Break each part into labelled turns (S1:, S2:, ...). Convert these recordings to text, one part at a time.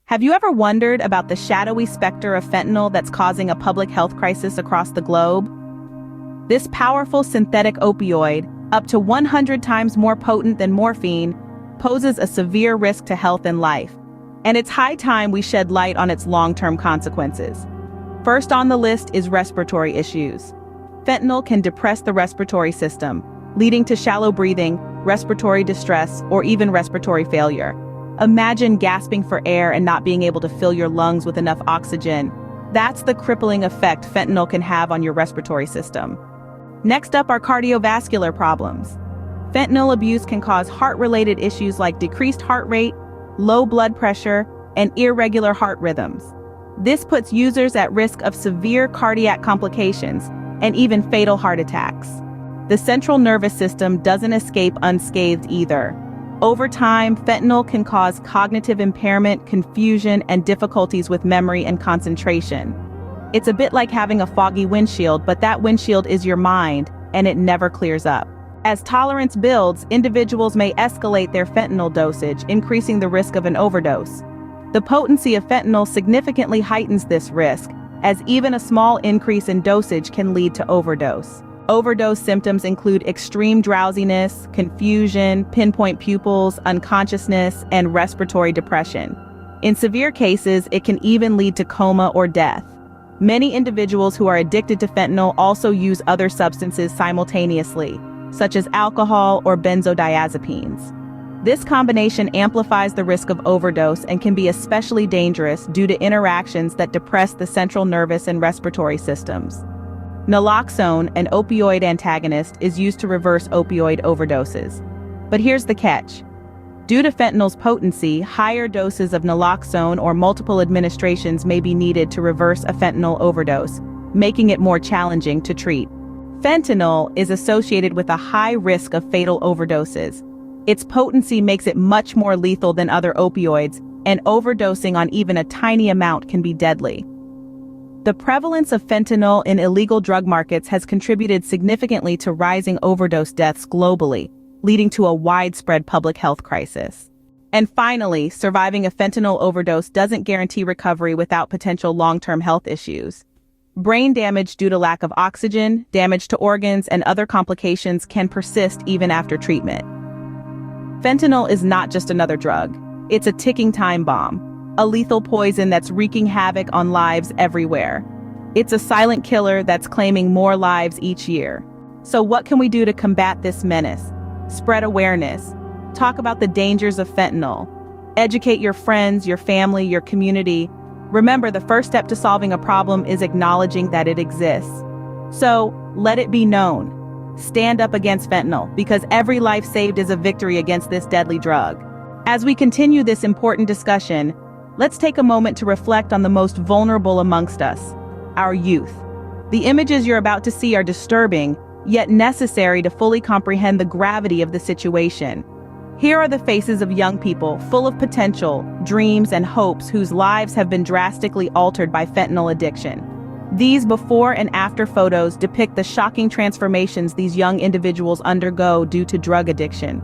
S1: Have you ever wondered about the shadowy specter of fentanyl that's causing a public health crisis across the globe? This powerful synthetic opioid, up to 100 times more potent than morphine, poses a severe risk to health and life. And it's high time we shed light on its long-term consequences. First on the list is respiratory issues. Fentanyl can depress the respiratory system, leading to shallow breathing, respiratory distress, or even respiratory failure. Imagine gasping for air and not being able to fill your lungs with enough oxygen. That's the crippling effect fentanyl can have on your respiratory system. Next up are cardiovascular problems. Fentanyl abuse can cause heart-related issues like decreased heart rate, low blood pressure, and irregular heart rhythms. This puts users at risk of severe cardiac complications and even fatal heart attacks. The central nervous system doesn't escape unscathed either. Over time, fentanyl can cause cognitive impairment, confusion, and difficulties with memory and concentration. It's a bit like having a foggy windshield, but that windshield is your mind, and it never clears up. As tolerance builds, individuals may escalate their fentanyl dosage, increasing the risk of an overdose. The potency of fentanyl significantly heightens this risk, as even a small increase in dosage can lead to overdose. Overdose symptoms include extreme drowsiness, confusion, pinpoint pupils, unconsciousness, and respiratory depression. In severe cases, it can even lead to coma or death. Many individuals who are addicted to fentanyl also use other substances simultaneously, such as alcohol or benzodiazepines. This combination amplifies the risk of overdose and can be especially dangerous due to interactions that depress the central nervous and respiratory systems. Naloxone, an opioid antagonist, is used to reverse opioid overdoses. But here's the catch. Due to fentanyl's potency, higher doses of naloxone or multiple administrations may be needed to reverse a fentanyl overdose, making it more challenging to treat. Fentanyl is associated with a high risk of fatal overdoses. Its potency makes it much more lethal than other opioids, and overdosing on even a tiny amount can be deadly. The prevalence of fentanyl in illegal drug markets has contributed significantly to rising overdose deaths globally, leading to a widespread public health crisis. And finally, surviving a fentanyl overdose doesn't guarantee recovery without potential long-term health issues. Brain damage due to lack of oxygen, damage to organs, and other complications can persist even after treatment. Fentanyl is not just another drug. It's a ticking time bomb, a lethal poison that's wreaking havoc on lives everywhere. It's a silent killer that's claiming more lives each year. So what can we do to combat this menace? Spread awareness. Talk about the dangers of fentanyl. Educate your friends, your family, your community. Remember, the first step to solving a problem is acknowledging that it exists. So, let it be known. Stand up against fentanyl, because every life saved is a victory against this deadly drug. As we continue this important discussion, let's take a moment to reflect on the most vulnerable amongst us, our youth. The images you're about to see are disturbing, yet necessary to fully comprehend the gravity of the situation. Here are the faces of young people, full of potential, dreams, and hopes whose lives have been drastically altered by fentanyl addiction. These before and after photos depict the shocking transformations these young individuals undergo due to drug addiction.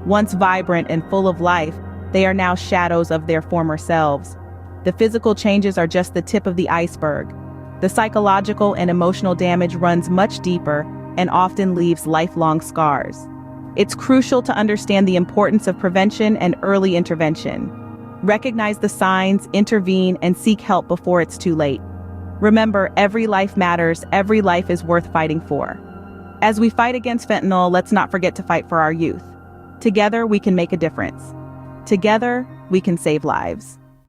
S1: Once vibrant and full of life, they are now shadows of their former selves. The physical changes are just the tip of the iceberg. The psychological and emotional damage runs much deeper and often leaves lifelong scars. It's crucial to understand the importance of prevention and early intervention. Recognize the signs, intervene, and seek help before it's too late. Remember, every life matters, every life is worth fighting for. As we fight against fentanyl, let's not forget to fight for our youth. Together, we can make a difference. Together, we can save lives.